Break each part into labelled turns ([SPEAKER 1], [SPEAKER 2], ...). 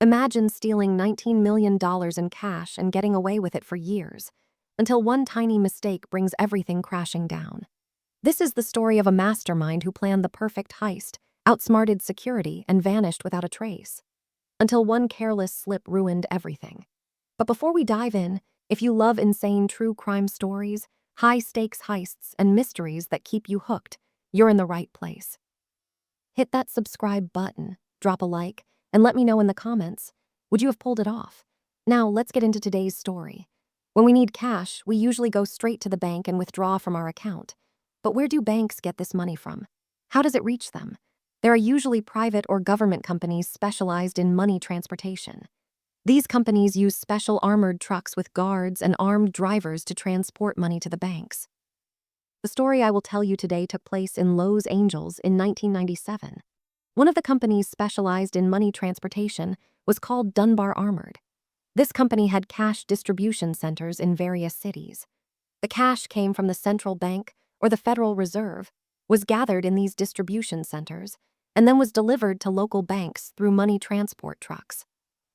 [SPEAKER 1] Imagine stealing $19 million in cash and getting away with it for years, until one tiny mistake brings everything crashing down. This is the story of a mastermind who planned the perfect heist, outsmarted security, and vanished without a trace, until one careless slip ruined everything. But before we dive in, if you love insane true crime stories, high-stakes heists, and mysteries that keep you hooked, you're in the right place. Hit that subscribe button, drop a like, and let me know in the comments, would you have pulled it off? Now, let's get into today's story. When we need cash, we usually go straight to the bank and withdraw from our account. But where do banks get this money from? How does it reach them? There are usually private or government companies specialized in money transportation. These companies use special armored trucks with guards and armed drivers to transport money to the banks. The story I will tell you today took place in Los Angeles in 1997. One of the companies specialized in money transportation was called Dunbar Armored. This company had cash distribution centers in various cities. The cash came from the central bank or the Federal Reserve, was gathered in these distribution centers, and then was delivered to local banks through money transport trucks.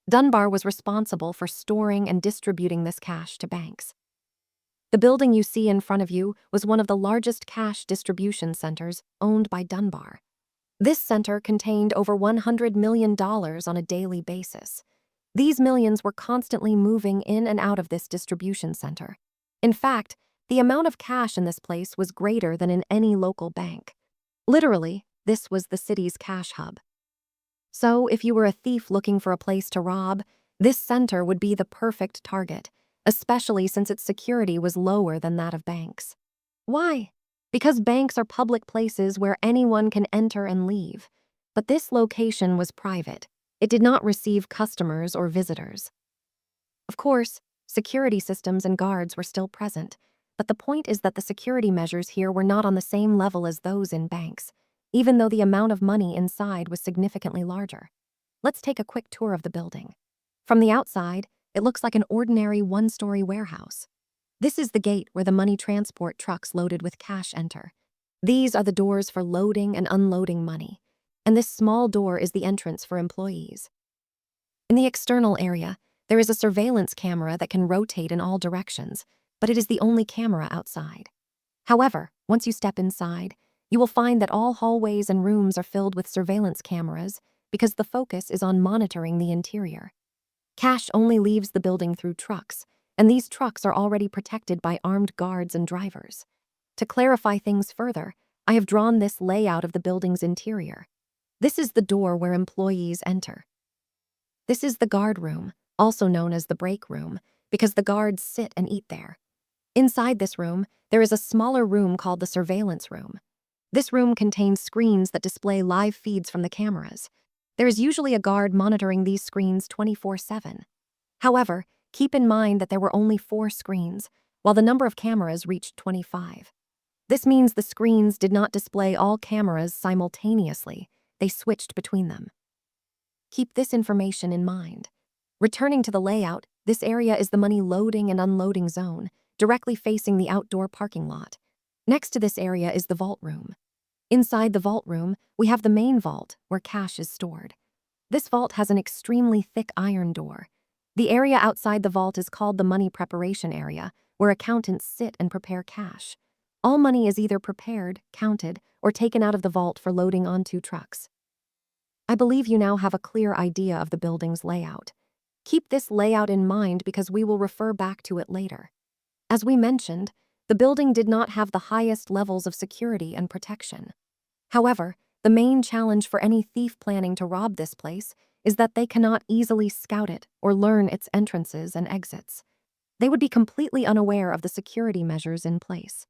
[SPEAKER 1] Dunbar was responsible for storing and distributing this cash to banks. The building you see in front of you was one of the largest cash distribution centers owned by Dunbar. This center contained over $100 million on a daily basis. These millions were constantly moving in and out of this distribution center. In fact, the amount of cash in this place was greater than in any local bank. Literally, this was the city's cash hub. So, if you were a thief looking for a place to rob, this center would be the perfect target, especially since its security was lower than that of banks. Why? Because banks are public places where anyone can enter and leave. But this location was private. It did not receive customers or visitors. Of course, security systems and guards were still present, but the point is that the security measures here were not on the same level as those in banks, even though the amount of money inside was significantly larger. Let's take a quick tour of the building. From the outside, it looks like an ordinary one-story warehouse. This is the gate where the money transport trucks loaded with cash enter. These are the doors for loading and unloading money, and this small door is the entrance for employees. In the external area, there is a surveillance camera that can rotate in all directions, but it is the only camera outside. However, once you step inside, you will find that all hallways and rooms are filled with surveillance cameras because the focus is on monitoring the interior. Cash only leaves the building through trucks, and these trucks are already protected by armed guards and drivers. To clarify things further, I have drawn this layout of the building's interior. This is the door where employees enter. This is the guard room, also known as the break room, because the guards sit and eat there. Inside this room, there is a smaller room called the surveillance room. This room contains screens that display live feeds from the cameras. There is usually a guard monitoring these screens 24/7. However, keep in mind that there were only 4 screens, while the number of cameras reached 25. This means the screens did not display all cameras simultaneously, they switched between them. Keep this information in mind. Returning to the layout, this area is the money loading and unloading zone, directly facing the outdoor parking lot. Next to this area is the vault room. Inside the vault room, we have the main vault, where cash is stored. This vault has an extremely thick iron door. The area outside the vault is called the money preparation area, where accountants sit and prepare cash. All money is either prepared, counted, or taken out of the vault for loading onto trucks. I believe you now have a clear idea of the building's layout. Keep this layout in mind because we will refer back to it later. As we mentioned, the building did not have the highest levels of security and protection. However, the main challenge for any thief planning to rob this place is that they cannot easily scout it or learn its entrances and exits. They would be completely unaware of the security measures in place.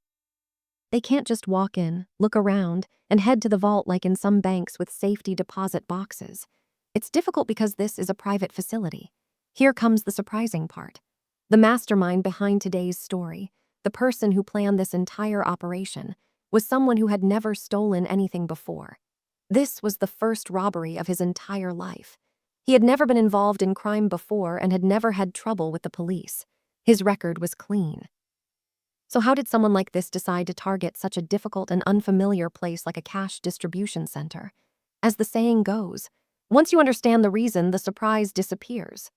[SPEAKER 1] They can't just walk in, look around, and head to the vault like in some banks with safety deposit boxes. It's difficult because this is a private facility. Here comes the surprising part. The mastermind behind today's story, the person who planned this entire operation, was someone who had never stolen anything before. This was the first robbery of his entire life. He had never been involved in crime before and had never had trouble with the police. His record was clean. So how did someone like this decide to target such a difficult and unfamiliar place like a cash distribution center? As the saying goes, Once you understand the reason, the surprise disappears.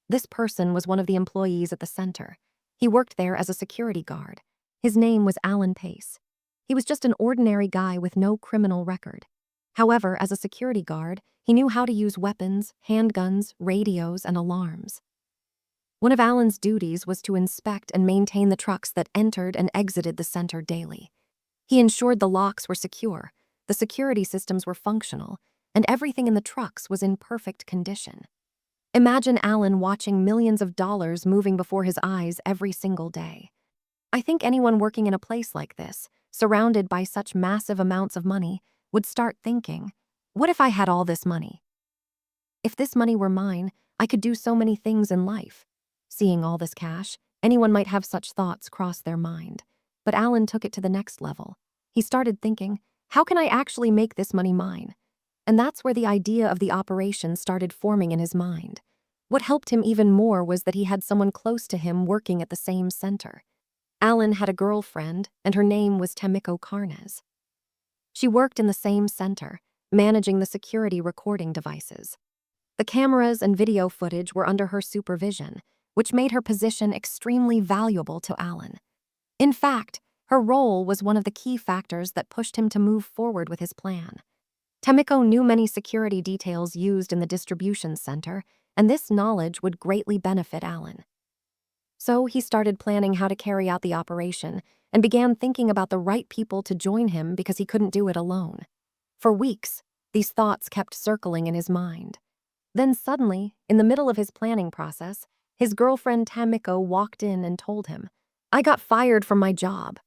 [SPEAKER 1] This person was one of the employees at the center. He worked there as a security guard. His name was Alan Pace. He was just an ordinary guy with no criminal record. However, as a security guard, he knew how to use weapons, handguns, radios, and alarms. One of Alan's duties was to inspect and maintain the trucks that entered and exited the center daily. He ensured the locks were secure, the security systems were functional, and everything in the trucks was in perfect condition. Imagine Alan watching millions of dollars moving before his eyes every single day. I think anyone working in a place like this, surrounded by such massive amounts of money, would start thinking, what if I had all this money? If this money were mine, I could do so many things in life. Seeing all this cash, anyone might have such thoughts cross their mind. But Alan took it to the next level. He started thinking, how can I actually make this money mine? And that's where the idea of the operation started forming in his mind. What helped him even more was that he had someone close to him working at the same center. Alan had a girlfriend, and her name was Tamiko Carnes. She worked in the same center, managing the security recording devices. The cameras and video footage were under her supervision, which made her position extremely valuable to Alan. In fact, her role was one of the key factors that pushed him to move forward with his plan. Tamiko knew many security details used in the distribution center, and this knowledge would greatly benefit Alan. So he started planning how to carry out the operation and began thinking about the right people to join him because he couldn't do it alone. For weeks, these thoughts kept circling in his mind. Then suddenly, in the middle of his planning process, his girlfriend Tamiko walked in and told him, "I got fired from my job."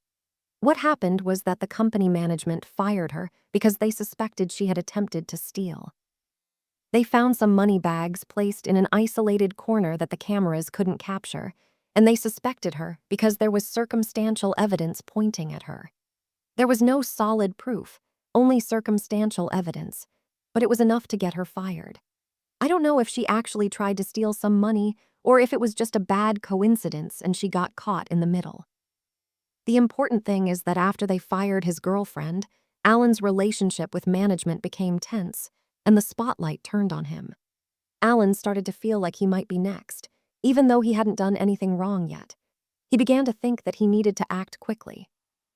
[SPEAKER 1] What happened was that the company management fired her because they suspected she had attempted to steal. They found some money bags placed in an isolated corner that the cameras couldn't capture, and they suspected her because there was circumstantial evidence pointing at her. There was no solid proof, only circumstantial evidence, but it was enough to get her fired. I don't know if she actually tried to steal some money or if it was just a bad coincidence and she got caught in the middle. The important thing is that after they fired his girlfriend, Alan's relationship with management became tense, and the spotlight turned on him. Alan started to feel like he might be next, even though he hadn't done anything wrong yet. He began to think that he needed to act quickly.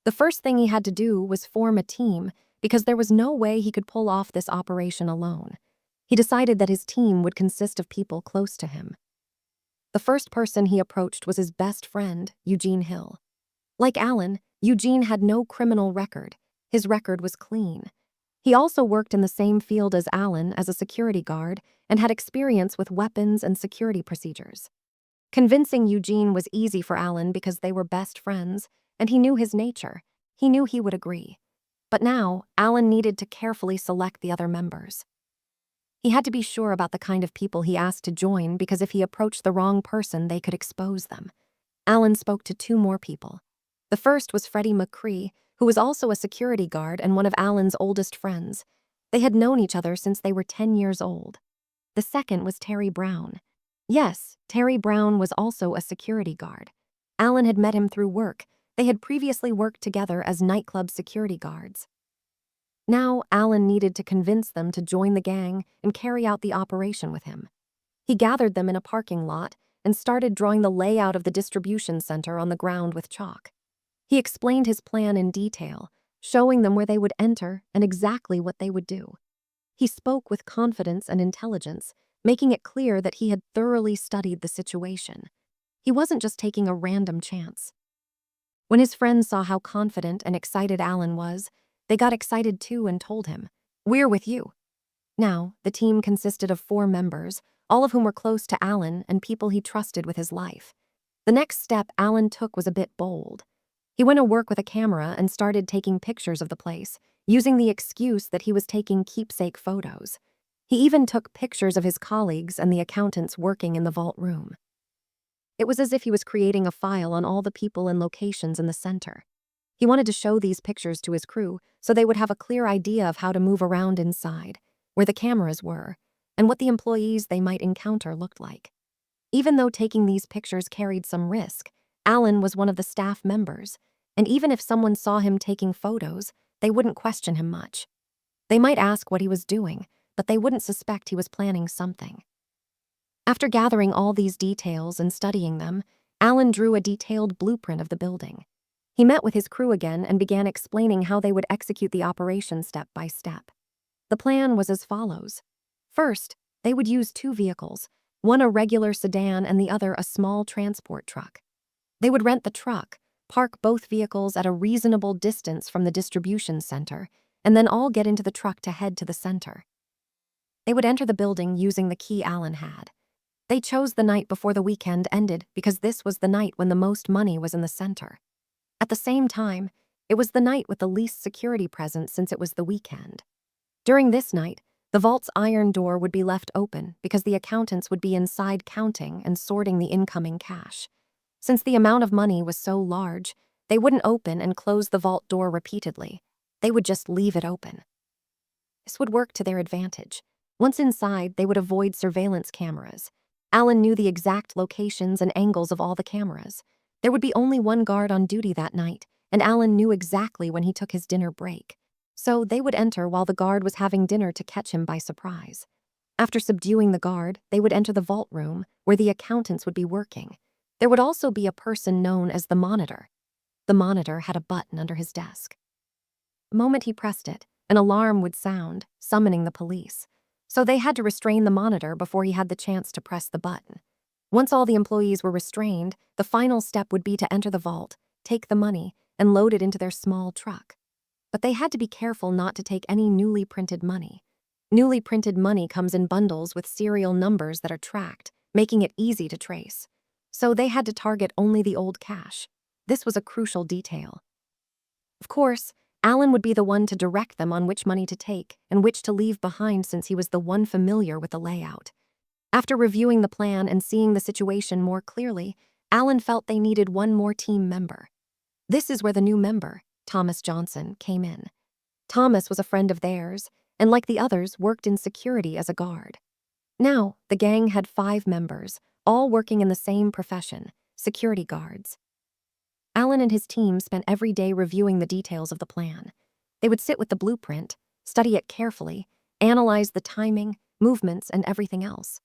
[SPEAKER 1] The first thing he had to do was form a team because there was no way he could pull off this operation alone. He decided that his team would consist of people close to him. The first person he approached was his best friend, Eugene Hill. Like Alan, Eugene had no criminal record. His record was clean. He also worked in the same field as Alan as a security guard and had experience with weapons and security procedures. Convincing Eugene was easy for Alan because they were best friends, and he knew his nature. He knew he would agree. But now, Alan needed to carefully select the other members. He had to be sure about the kind of people he asked to join because if he approached the wrong person, they could expose them. Alan spoke to 2 more people. The first was Freddie McCree, who was also a security guard and one of Alan's oldest friends. They had known each other since they were 10 years old. The second was Terry Brown. Yes, Terry Brown was also a security guard. Alan had met him through work. They had previously worked together as nightclub security guards. Now, Alan needed to convince them to join the gang and carry out the operation with him. He gathered them in a parking lot and started drawing the layout of the distribution center on the ground with chalk. He explained his plan in detail, showing them where they would enter and exactly what they would do. He spoke with confidence and intelligence, making it clear that he had thoroughly studied the situation. He wasn't just taking a random chance. When his friends saw how confident and excited Alan was, they got excited too and told him, "We're with you." Now, the team consisted of 4 members, all of whom were close to Alan and people he trusted with his life. The next step Alan took was a bit bold. He went to work with a camera and started taking pictures of the place, using the excuse that he was taking keepsake photos. He even took pictures of his colleagues and the accountants working in the vault room. It was as if he was creating a file on all the people and locations in the center. He wanted to show these pictures to his crew so they would have a clear idea of how to move around inside, where the cameras were, and what the employees they might encounter looked like. Even though taking these pictures carried some risk, Alan was one of the staff members, and even if someone saw him taking photos, they wouldn't question him much. They might ask what he was doing, but they wouldn't suspect he was planning something. After gathering all these details and studying them, Alan drew a detailed blueprint of the building. He met with his crew again and began explaining how they would execute the operation step by step. The plan was as follows. First, they would use two vehicles, one a regular sedan and the other a small transport truck. They would rent the truck, park both vehicles at a reasonable distance from the distribution center, and then all get into the truck to head to the center. They would enter the building using the key Alan had. They chose the night before the weekend ended because this was the night when the most money was in the center. At the same time, it was the night with the least security presence since it was the weekend. During this night, the vault's iron door would be left open because the accountants would be inside counting and sorting the incoming cash. Since the amount of money was so large, they wouldn't open and close the vault door repeatedly. They would just leave it open. This would work to their advantage. Once inside, they would avoid surveillance cameras. Alan knew the exact locations and angles of all the cameras. There would be only one guard on duty that night, and Alan knew exactly when he took his dinner break. So they would enter while the guard was having dinner to catch him by surprise. After subduing the guard, they would enter the vault room, where the accountants would be working. There would also be a person known as the monitor. The monitor had a button under his desk. The moment he pressed it, an alarm would sound, summoning the police. So they had to restrain the monitor before he had the chance to press the button. Once all the employees were restrained, the final step would be to enter the vault, take the money, and load it into their small truck. But they had to be careful not to take any newly printed money. Newly printed money comes in bundles with serial numbers that are tracked, making it easy to trace. So they had to target only the old cash. This was a crucial detail. Of course, Alan would be the one to direct them on which money to take and which to leave behind since he was the one familiar with the layout. After reviewing the plan and seeing the situation more clearly, Alan felt they needed one more team member. This is where the new member, Thomas Johnson, came in. Thomas was a friend of theirs, and like the others, worked in security as a guard. Now, the gang had 5 members, all working in the same profession, security guards. Alan and his team spent every day reviewing the details of the plan. They would sit with the blueprint, study it carefully, analyze the timing, movements, and everything else.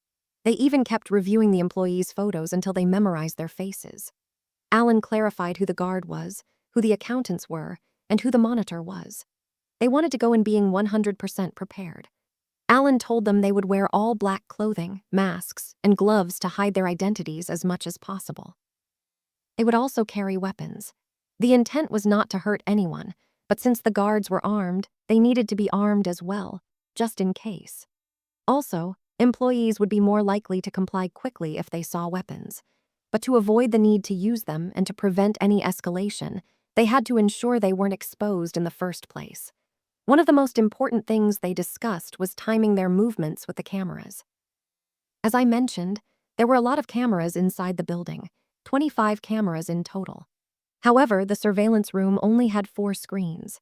[SPEAKER 1] They even kept reviewing the employees' photos until they memorized their faces. Alan clarified who the guard was, who the accountants were, and who the monitor was. They wanted to go in being 100% prepared. Alan told them they would wear all black clothing, masks, and gloves to hide their identities as much as possible. They would also carry weapons. The intent was not to hurt anyone, but since the guards were armed, they needed to be armed as well, just in case. Also, employees would be more likely to comply quickly if they saw weapons. But to avoid the need to use them and to prevent any escalation, they had to ensure they weren't exposed in the first place. One of the most important things they discussed was timing their movements with the cameras. As I mentioned, there were a lot of cameras inside the building, 25 cameras in total. However, the surveillance room only had 4 screens.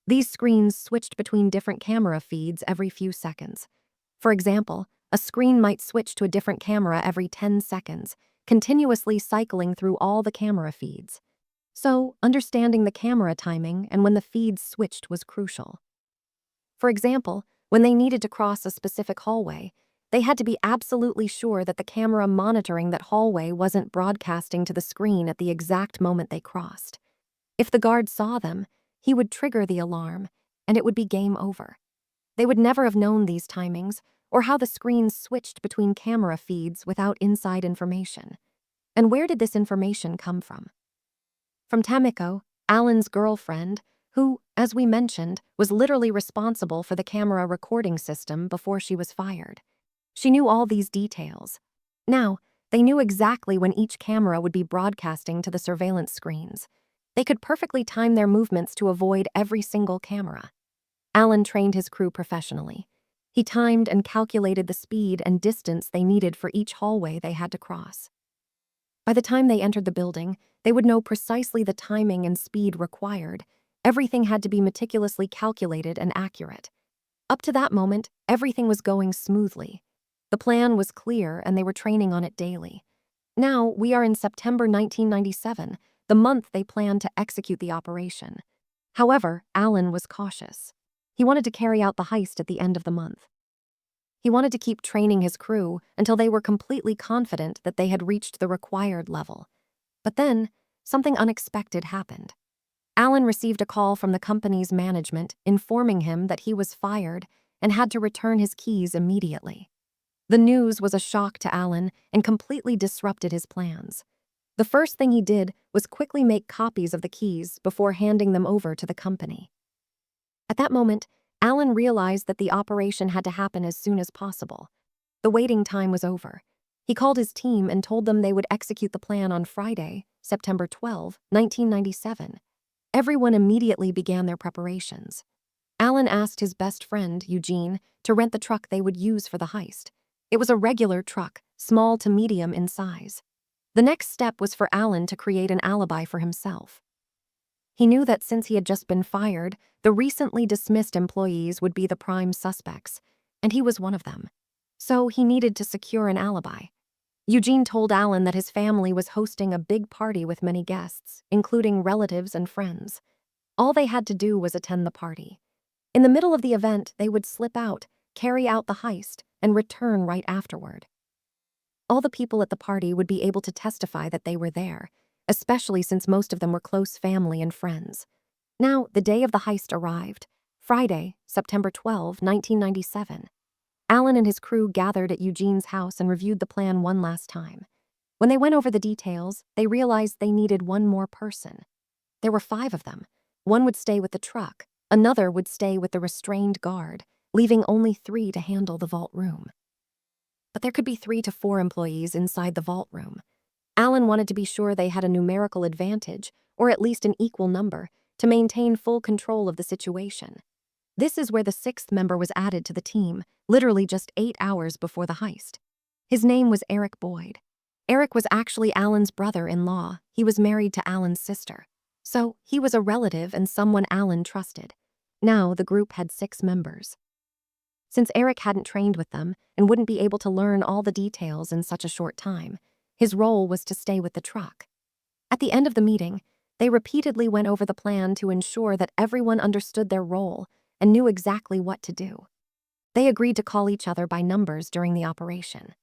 [SPEAKER 1] These screens switched between different camera feeds every few seconds. For example, a screen might switch to a different camera every 10 seconds, continuously cycling through all the camera feeds. So, understanding the camera timing and when the feeds switched was crucial. For example, when they needed to cross a specific hallway, they had to be absolutely sure that the camera monitoring that hallway wasn't broadcasting to the screen at the exact moment they crossed. If the guard saw them, he would trigger the alarm, and it would be game over. They would never have known these timings or how the screens switched between camera feeds without inside information. And where did this information come from? From Tamiko, Alan's girlfriend, who, as we mentioned, was literally responsible for the camera recording system before she was fired. She knew all these details. Now, they knew exactly when each camera would be broadcasting to the surveillance screens. They could perfectly time their movements to avoid every single camera. Alan trained his crew professionally. He timed and calculated the speed and distance they needed for each hallway they had to cross. By the time they entered the building, they would know precisely the timing and speed required. Everything had to be meticulously calculated and accurate. Up to that moment, everything was going smoothly. The plan was clear and they were training on it daily. Now, we are in September 1997, the month they planned to execute the operation. However, Alan was cautious. He wanted to carry out the heist at the end of the month. He wanted to keep training his crew until they were completely confident that they had reached the required level. But then, something unexpected happened. Alan received a call from the company's management informing him that he was fired and had to return his keys immediately. The news was a shock to Alan and completely disrupted his plans. The first thing he did was quickly make copies of the keys before handing them over to the company. At that moment, Alan realized that the operation had to happen as soon as possible. The waiting time was over. He called his team and told them they would execute the plan on Friday, September 12, 1997. Everyone immediately began their preparations. Alan asked his best friend, Eugene, to rent the truck they would use for the heist. It was a regular truck, small to medium in size. The next step was for Alan to create an alibi for himself. He knew that since he had just been fired, the recently dismissed employees would be the prime suspects, and he was one of them. So he needed to secure an alibi. Eugene told Alan that his family was hosting a big party with many guests, including relatives and friends. All they had to do was attend the party. In the middle of the event, they would slip out, carry out the heist, and return right afterward. All the people at the party would be able to testify that they were there, especially since most of them were close family and friends. Now, the day of the heist arrived, Friday, September 12, 1997. Alan and his crew gathered at Eugene's house and reviewed the plan one last time. When they went over the details, they realized they needed one more person. There were 5 of them. One would stay with the truck, another would stay with the restrained guard, leaving only 3 to handle the vault room. But there could be 3 to 4 employees inside the vault room. Alan wanted to be sure they had a numerical advantage, or at least an equal number, to maintain full control of the situation. This is where the 6th member was added to the team, literally just 8 hours before the heist. His name was Eric Boyd. Eric was actually Alan's brother-in-law. He was married to Alan's sister. So he was a relative and someone Alan trusted. Now the group had 6 members. Since Eric hadn't trained with them and wouldn't be able to learn all the details in such a short time, his role was to stay with the truck. At the end of the meeting, they repeatedly went over the plan to ensure that everyone understood their role and knew exactly what to do. They agreed to call each other by numbers during the operation.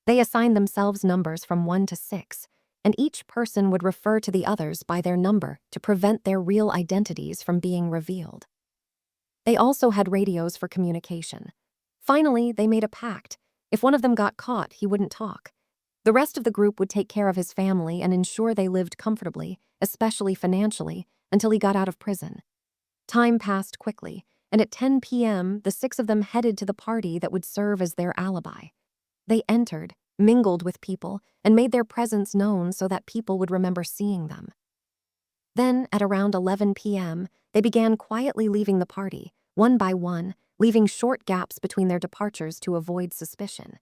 [SPEAKER 1] They assigned themselves numbers from 1 to 6, and each person would refer to the others by their number to prevent their real identities from being revealed. They also had radios for communication. Finally, they made a pact. If one of them got caught, he wouldn't talk. The rest of the group would take care of his family and ensure they lived comfortably, especially financially, until he got out of prison. Time passed quickly, and at 10 p.m., the 6 of them headed to the party that would serve as their alibi. They entered, mingled with people, and made their presence known so that people would remember seeing them. Then, at around 11 p.m., they began quietly leaving the party, one by one, leaving short gaps between their departures to avoid suspicion.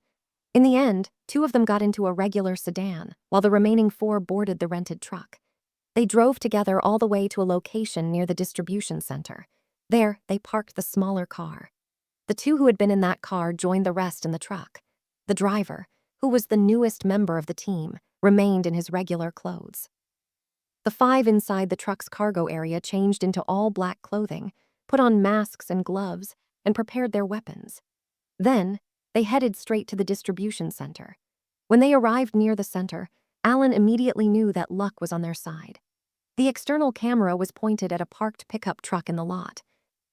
[SPEAKER 1] In the end, 2 of them got into a regular sedan, while the remaining 4 boarded the rented truck. They drove together all the way to a location near the distribution center. There, they parked the smaller car. The 2 who had been in that car joined the rest in the truck. The driver, who was the newest member of the team, remained in his regular clothes. The 5 inside the truck's cargo area changed into all black clothing, put on masks and gloves, and prepared their weapons. Then, they headed straight to the distribution center. When they arrived near the center, Alan immediately knew that luck was on their side. The external camera was pointed at a parked pickup truck in the lot.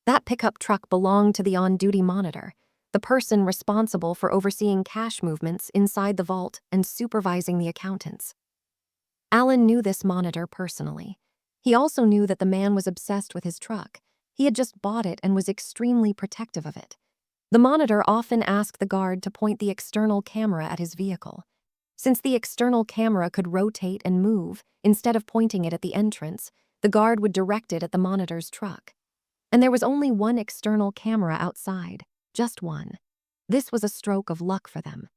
[SPEAKER 1] That pickup truck belonged to the on-duty monitor, the person responsible for overseeing cash movements inside the vault and supervising the accountants. Alan knew this monitor personally. He also knew that the man was obsessed with his truck. He had just bought it and was extremely protective of it. The monitor often asked the guard to point the external camera at his vehicle. Since the external camera could rotate and move, instead of pointing it at the entrance, the guard would direct it at the monitor's truck. And there was only one external camera outside, just one. This was a stroke of luck for them.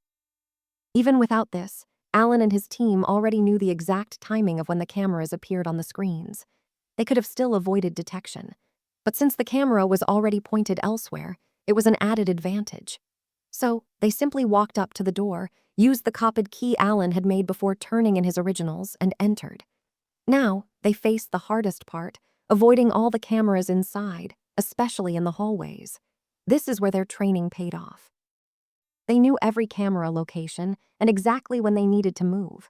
[SPEAKER 1] Even without this, Alan and his team already knew the exact timing of when the cameras appeared on the screens. They could have still avoided detection. But since the camera was already pointed elsewhere, it was an added advantage. So, they simply walked up to the door, used the copied key Alan had made before turning in his originals, and entered. Now, they faced the hardest part, avoiding all the cameras inside, especially in the hallways. This is where their training paid off. They knew every camera location and exactly when they needed to move.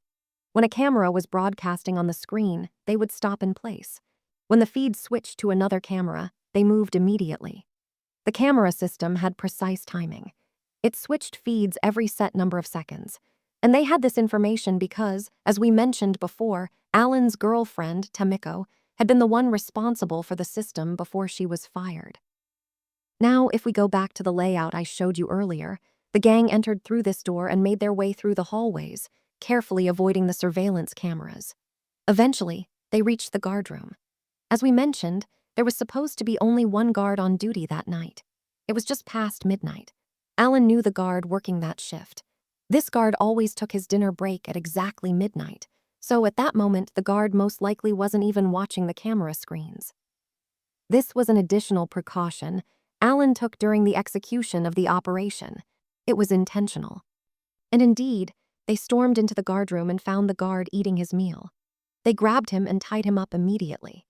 [SPEAKER 1] When a camera was broadcasting on the screen, they would stop in place. When the feed switched to another camera, they moved immediately. The camera system had precise timing. It switched feeds every set number of seconds. And they had this information because, as we mentioned before, Alan's girlfriend, Tamiko, had been the one responsible for the system before she was fired. Now, if we go back to the layout I showed you earlier, the gang entered through this door and made their way through the hallways, carefully avoiding the surveillance cameras. Eventually, they reached the guard room. As we mentioned, there was supposed to be only one guard on duty that night. It was just past midnight. Alan knew the guard working that shift. This guard always took his dinner break at exactly midnight, so at that moment the guard most likely wasn't even watching the camera screens. This was an additional precaution Alan took during the execution of the operation. It was intentional. And indeed, they stormed into the guard room and found the guard eating his meal. They grabbed him and tied him up immediately.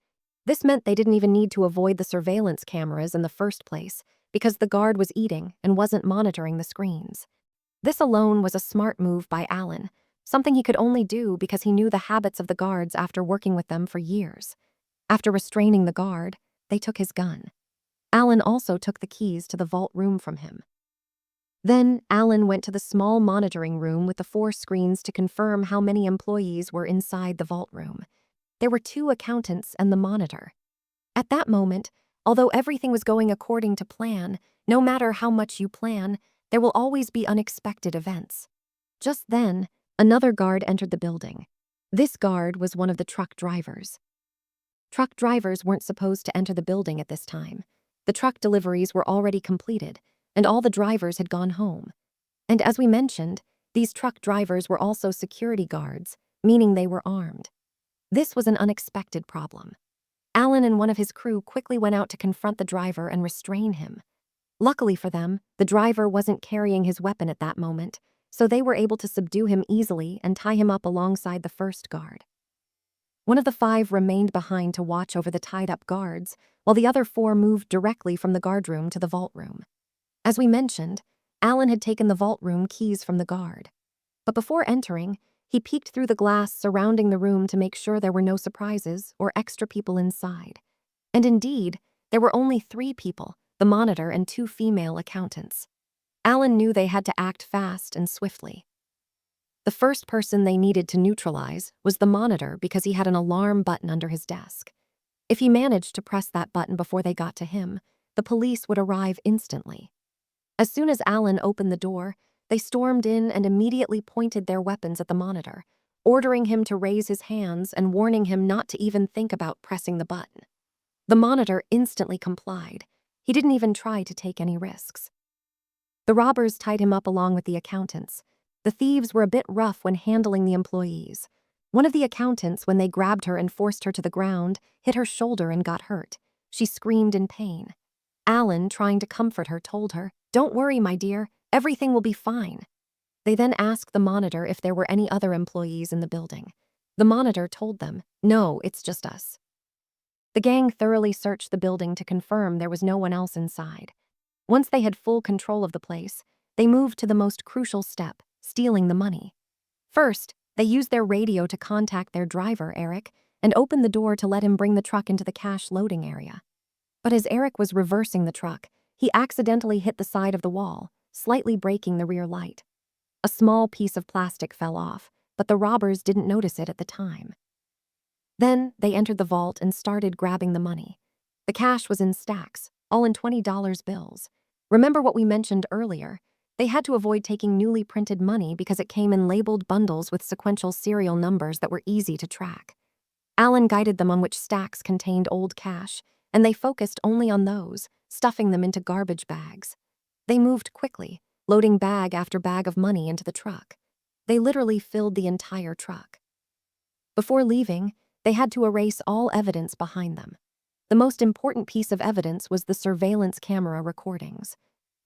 [SPEAKER 1] This meant they didn't even need to avoid the surveillance cameras in the first place because the guard was eating and wasn't monitoring the screens. This alone was a smart move by Alan, something he could only do because he knew the habits of the guards after working with them for years. After restraining the guard, they took his gun. Alan also took the keys to the vault room from him. Then, Alan went to the small monitoring room with the 4 screens to confirm how many employees were inside the vault room. There were 2 accountants and the monitor. At that moment, although everything was going according to plan, no matter how much you plan, there will always be unexpected events. Just then, another guard entered the building. This guard was one of the truck drivers. Truck drivers weren't supposed to enter the building at this time. The truck deliveries were already completed, and all the drivers had gone home. And as we mentioned, these truck drivers were also security guards, meaning they were armed. This was an unexpected problem. Alan and one of his crew quickly went out to confront the driver and restrain him. Luckily for them, the driver wasn't carrying his weapon at that moment, so they were able to subdue him easily and tie him up alongside the first guard. One of the 5 remained behind to watch over the tied-up guards, while the other 4 moved directly from the guard room to the vault room. As we mentioned, Alan had taken the vault room keys from the guard. But before entering, he peeked through the glass surrounding the room to make sure there were no surprises or extra people inside. And indeed, there were only 3 people, the monitor and 2 female accountants. Alan knew they had to act fast and swiftly. The first person they needed to neutralize was the monitor because he had an alarm button under his desk. If he managed to press that button before they got to him, the police would arrive instantly. As soon as Alan opened the door, they stormed in and immediately pointed their weapons at the monitor, ordering him to raise his hands and warning him not to even think about pressing the button. The monitor instantly complied. He didn't even try to take any risks. The robbers tied him up along with the accountants. The thieves were a bit rough when handling the employees. One of the accountants, when they grabbed her and forced her to the ground, hit her shoulder and got hurt. She screamed in pain. Alan, trying to comfort her, told her, "Don't worry, my dear, everything will be fine." They then asked the monitor if there were any other employees in the building. The monitor told them, "No, it's just us." The gang thoroughly searched the building to confirm there was no one else inside. Once they had full control of the place, they moved to the most crucial step, stealing the money. First, they used their radio to contact their driver, Eric, and opened the door to let him bring the truck into the cash loading area. But as Eric was reversing the truck, he accidentally hit the side of the wall, slightly breaking the rear light. A small piece of plastic fell off, but the robbers didn't notice it at the time. Then they entered the vault and started grabbing the money. The cash was in stacks, all in $20 bills. Remember what we mentioned earlier? They had to avoid taking newly printed money because it came in labeled bundles with sequential serial numbers that were easy to track. Alan guided them on which stacks contained old cash, and they focused only on those, stuffing them into garbage bags. They moved quickly, loading bag after bag of money into the truck. They literally filled the entire truck. Before leaving, they had to erase all evidence behind them. The most important piece of evidence was the surveillance camera recordings.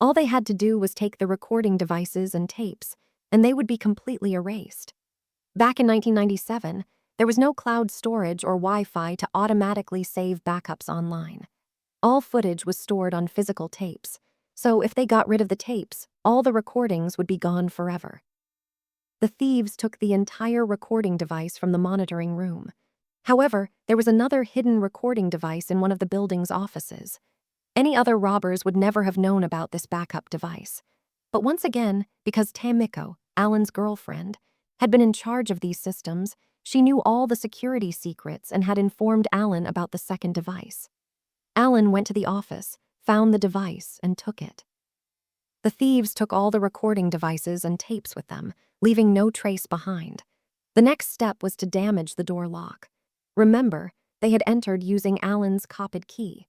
[SPEAKER 1] All they had to do was take the recording devices and tapes, and they would be completely erased. Back in 1997, there was no cloud storage or Wi-Fi to automatically save backups online. All footage was stored on physical tapes, So if they got rid of the tapes, all the recordings would be gone forever. The thieves took the entire recording device from the monitoring room. However, there was another hidden recording device in one of the building's offices. Any other robbers would never have known about this backup device. But once again, because Tamiko, Alan's girlfriend, had been in charge of these systems, she knew all the security secrets and had informed Alan about the second device. Alan went to the office, found the device, and took it. The thieves took all the recording devices and tapes with them, leaving no trace behind. The next step was to damage the door lock. Remember, they had entered using Alan's copied key.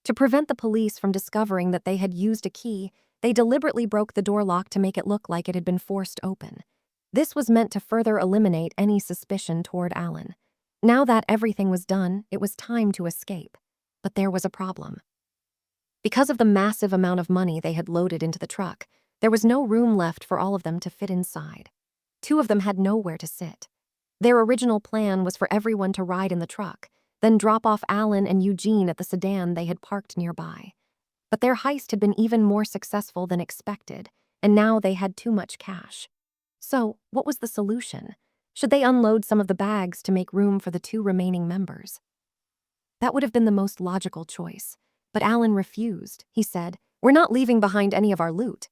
[SPEAKER 1] To prevent the police from discovering that they had used a key, they deliberately broke the door lock to make it look like it had been forced open. This was meant to further eliminate any suspicion toward Alan. Now that everything was done, it was time to escape. But there was a problem. Because of the massive amount of money they had loaded into the truck, there was no room left for all of them to fit inside. Two of them had nowhere to sit. Their original plan was for everyone to ride in the truck, then drop off Alan and Eugene at the sedan they had parked nearby. But their heist had been even more successful than expected, and now they had too much cash. So, what was the solution? Should they unload some of the bags to make room for the two remaining members? That would have been the most logical choice. But Alan refused. He said, "We're not leaving behind any of our loot."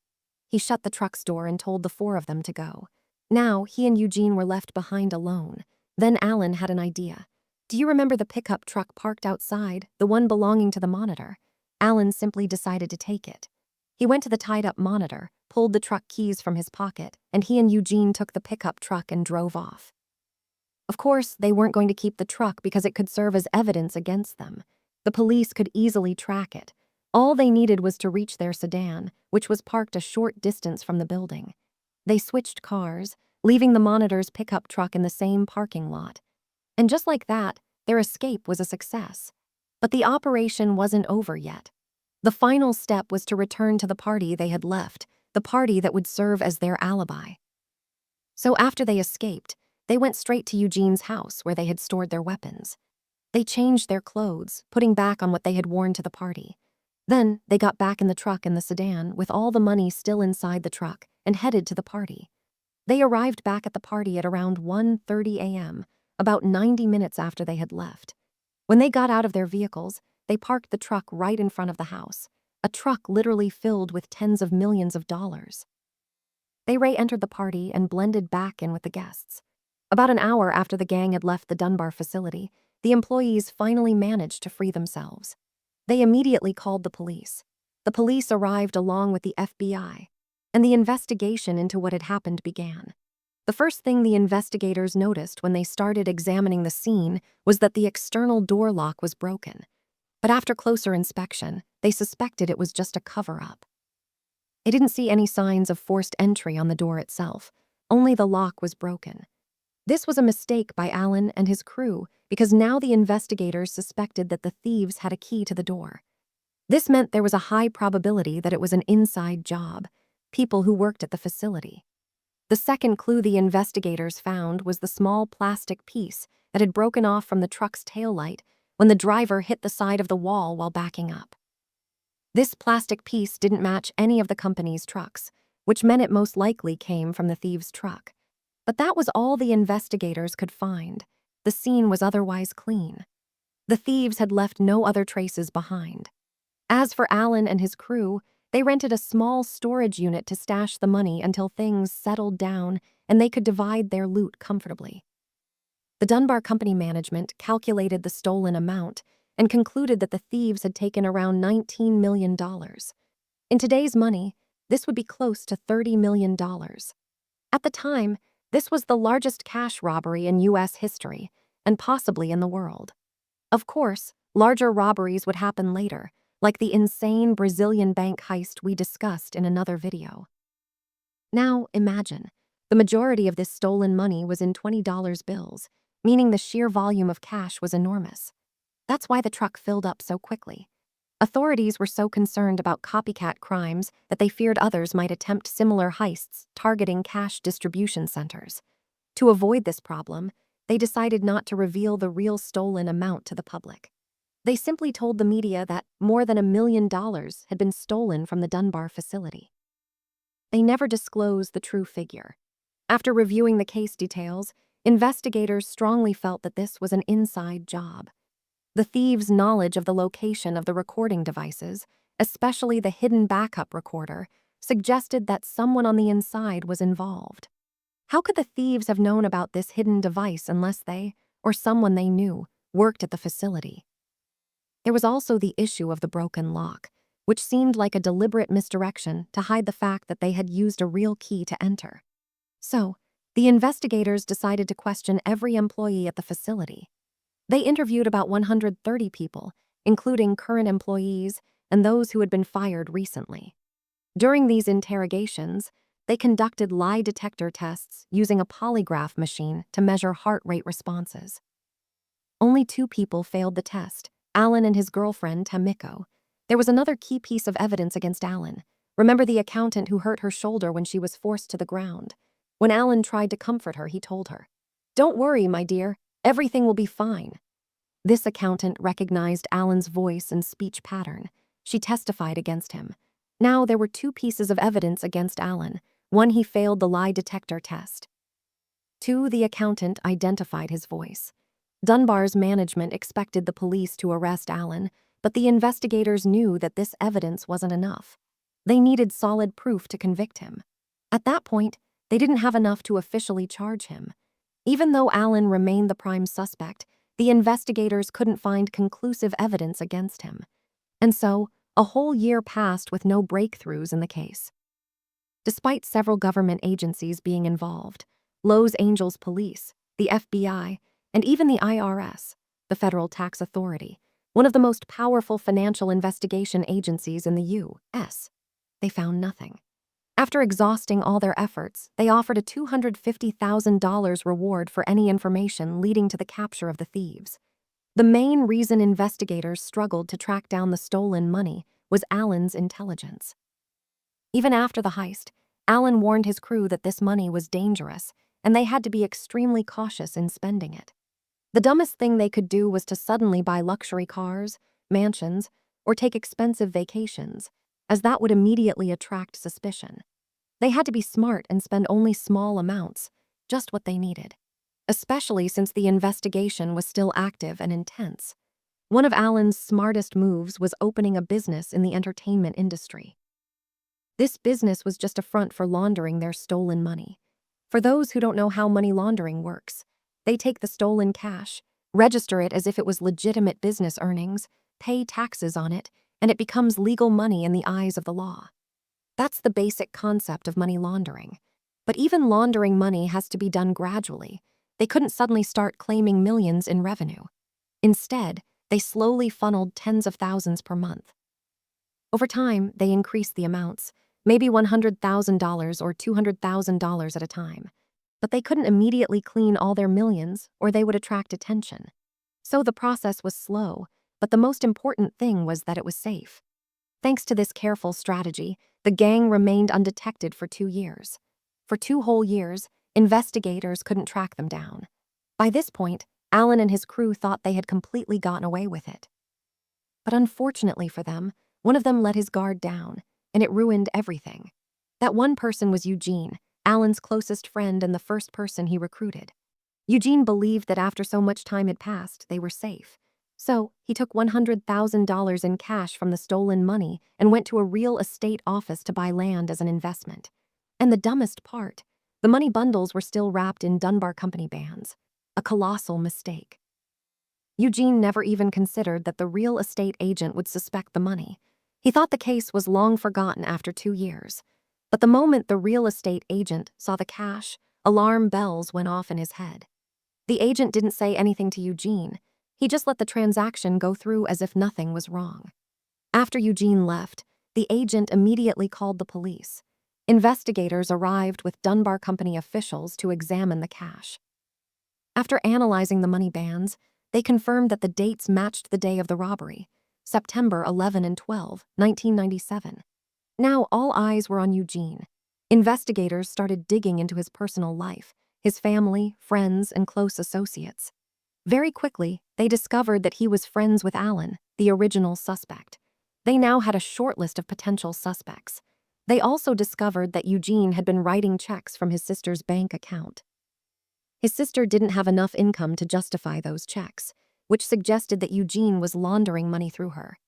[SPEAKER 1] He shut the truck's door and told the four of them to go. Now, he and Eugene were left behind alone. Then Alan had an idea. "Do you remember the pickup truck parked outside, the one belonging to the monitor?" Alan simply decided to take it. He went to the tied-up monitor, pulled the truck keys from his pocket, and he and Eugene took the pickup truck and drove off. Of course, they weren't going to keep the truck because it could serve as evidence against them. The police could easily track it. All they needed was to reach their sedan, which was parked a short distance from the building. They switched cars, leaving the monitor's pickup truck in the same parking lot. And just like that, their escape was a success. But the operation wasn't over yet. The final step was to return to the party they had left, the party that would serve as their alibi. So after they escaped, they went straight to Eugene's house where they had stored their weapons. They changed their clothes, putting back on what they had worn to the party. Then, they got back in the truck and the sedan with all the money still inside the truck and headed to the party. They arrived back at the party at around 1:30 a.m., about 90 minutes after they had left. When they got out of their vehicles, they parked the truck right in front of the house, a truck literally filled with tens of millions of dollars. They re-entered the party and blended back in with the guests. About an hour after the gang had left the Dunbar facility, the employees finally managed to free themselves. They immediately called the police. The police arrived along with the FBI, and the investigation into what had happened began. The first thing the investigators noticed when they started examining the scene was that the external door lock was broken. But after closer inspection, they suspected it was just a cover-up. They didn't see any signs of forced entry on the door itself, only the lock was broken. This was a mistake by Alan and his crew because now the investigators suspected that the thieves had a key to the door. This meant there was a high probability that it was an inside job, people who worked at the facility. The second clue the investigators found was the small plastic piece that had broken off from the truck's taillight when the driver hit the side of the wall while backing up. This plastic piece didn't match any of the company's trucks, which meant it most likely came from the thieves' truck. But that was all the investigators could find. The scene was otherwise clean. The thieves had left no other traces behind. As for Alan and his crew, they rented a small storage unit to stash the money until things settled down and they could divide their loot comfortably. The Dunbar Company management calculated the stolen amount and concluded that the thieves had taken around $19 million. In today's money, this would be close to $30 million. At the time, this was the largest cash robbery in U.S. history, and possibly in the world. Of course, larger robberies would happen later, like the insane Brazilian bank heist we discussed in another video. Now, imagine, the majority of this stolen money was in $20 bills, meaning the sheer volume of cash was enormous. That's why the truck filled up so quickly. Authorities were so concerned about copycat crimes that they feared others might attempt similar heists targeting cash distribution centers. To avoid this problem, they decided not to reveal the real stolen amount to the public. They simply told the media that more than $1 million had been stolen from the Dunbar facility. They never disclosed the true figure. After reviewing the case details, investigators strongly felt that this was an inside job. The thieves' knowledge of the location of the recording devices, especially the hidden backup recorder, suggested that someone on the inside was involved. How could the thieves have known about this hidden device unless they, or someone they knew, worked at the facility? There was also the issue of the broken lock, which seemed like a deliberate misdirection to hide the fact that they had used a real key to enter. So, the investigators decided to question every employee at the facility. They interviewed about 130 people, including current employees and those who had been fired recently. During these interrogations, they conducted lie detector tests using a polygraph machine to measure heart rate responses. Only 2 people failed the test, Alan and his girlfriend, Tamiko. There was another key piece of evidence against Alan. Remember the accountant who hurt her shoulder when she was forced to the ground? When Alan tried to comfort her, he told her, "Don't worry, my dear, everything will be fine." This accountant recognized Alan's voice and speech pattern. She testified against him. Now there were 2 pieces of evidence against Alan. 1, he failed the lie detector test. 2, the accountant identified his voice. Dunbar's management expected the police to arrest Alan, but the investigators knew that this evidence wasn't enough. They needed solid proof to convict him. At that point, they didn't have enough to officially charge him. Even though Alan remained the prime suspect, the investigators couldn't find conclusive evidence against him. And so, a whole year passed with no breakthroughs in the case. Despite several government agencies being involved, Los Angeles Police, the FBI, and even the IRS, the Federal Tax Authority, one of the most powerful financial investigation agencies in the U.S., they found nothing. After exhausting all their efforts, they offered a $250,000 reward for any information leading to the capture of the thieves. The main reason investigators struggled to track down the stolen money was Alan's intelligence. Even after the heist, Alan warned his crew that this money was dangerous, and they had to be extremely cautious in spending it. The dumbest thing they could do was to suddenly buy luxury cars, mansions, or take expensive vacations, as that would immediately attract suspicion. They had to be smart and spend only small amounts, just what they needed, especially since the investigation was still active and intense. One of Alan's smartest moves was opening a business in the entertainment industry. This business was just a front for laundering their stolen money. For those who don't know how money laundering works, they take the stolen cash, register it as if it was legitimate business earnings, pay taxes on it, and it becomes legal money in the eyes of the law. That's the basic concept of money laundering. But even laundering money has to be done gradually. They couldn't suddenly start claiming millions in revenue. Instead, they slowly funneled tens of thousands per month. Over time, they increased the amounts, maybe $100,000 or $200,000 at a time. But they couldn't immediately clean all their millions or they would attract attention. So the process was slow, but the most important thing was that it was safe. Thanks to this careful strategy, the gang remained undetected for 2 years. For 2 whole years, investigators couldn't track them down. By this point, Alan and his crew thought they had completely gotten away with it. But unfortunately for them, one of them let his guard down, and it ruined everything. That one person was Eugene, Alan's closest friend and the first person he recruited. Eugene believed that after so much time had passed, they were safe. So, he took $100,000 in cash from the stolen money and went to a real estate office to buy land as an investment. And the dumbest part, the money bundles were still wrapped in Dunbar Company bands. A colossal mistake. Eugene never even considered that the real estate agent would suspect the money. He thought the case was long forgotten after 2 years. But the moment the real estate agent saw the cash, alarm bells went off in his head. The agent didn't say anything to Eugene. He just let the transaction go through as if nothing was wrong. After Eugene left, the agent immediately called the police. Investigators arrived with Dunbar Company officials to examine the cash. After analyzing the money bands, they confirmed that the dates matched the day of the robbery, September 11 and 12, 1997. Now all eyes were on Eugene. Investigators started digging into his personal life, his family, friends, and close associates. Very quickly, they discovered that he was friends with Alan, the original suspect. They now had a short list of potential suspects. They also discovered that Eugene had been writing checks from his sister's bank account. His sister didn't have enough income to justify those checks, which suggested that Eugene was laundering money through her.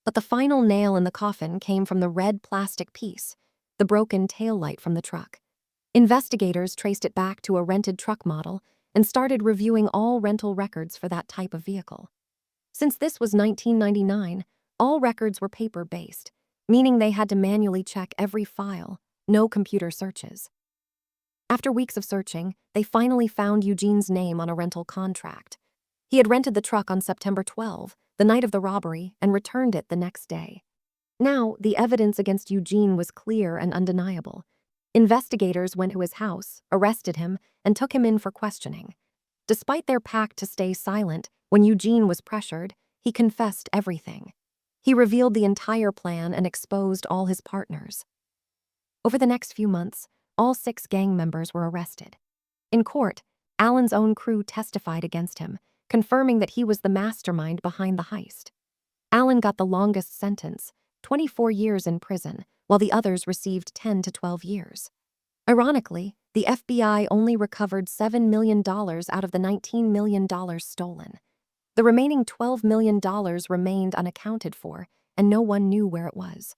[SPEAKER 1] But the final nail in the coffin came from the red plastic piece, the broken taillight from the truck. Investigators traced it back to a rented truck model and started reviewing all rental records for that type of vehicle. Since this was 1999, all records were paper-based, meaning they had to manually check every file, no computer searches. After weeks of searching, they finally found Eugene's name on a rental contract. He had rented the truck on September 12, the night of the robbery, and returned it the next day. Now, the evidence against Eugene was clear and undeniable. Investigators went to his house, arrested him, and took him in for questioning. Despite their pact to stay silent, when Eugene was pressured, he confessed everything. He revealed the entire plan and exposed all his partners. Over the next few months, all 6 gang members were arrested. In court, Alan's own crew testified against him, confirming that he was the mastermind behind the heist. Alan got the longest sentence, 24 years in prison, while the others received 10 to 12 years. Ironically, the FBI only recovered $7 million out of the $19 million stolen. The remaining $12 million remained unaccounted for, and no one knew where it was.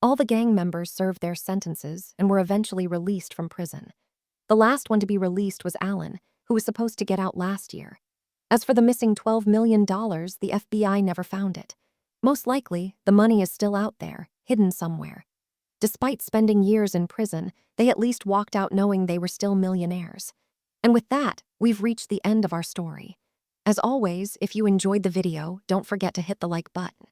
[SPEAKER 1] All the gang members served their sentences and were eventually released from prison. The last one to be released was Alan, who was supposed to get out last year. As for the missing $12 million, the FBI never found it. Most likely, the money is still out there, hidden somewhere. Despite spending years in prison, they at least walked out knowing they were still millionaires. And with that, we've reached the end of our story. As always, if you enjoyed the video, don't forget to hit the like button.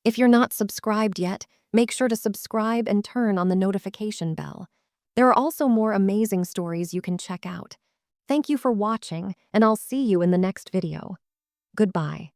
[SPEAKER 1] If you're not subscribed yet, make sure to subscribe and turn on the notification bell. There are also more amazing stories you can check out. Thank you for watching, and I'll see you in the next video. Goodbye.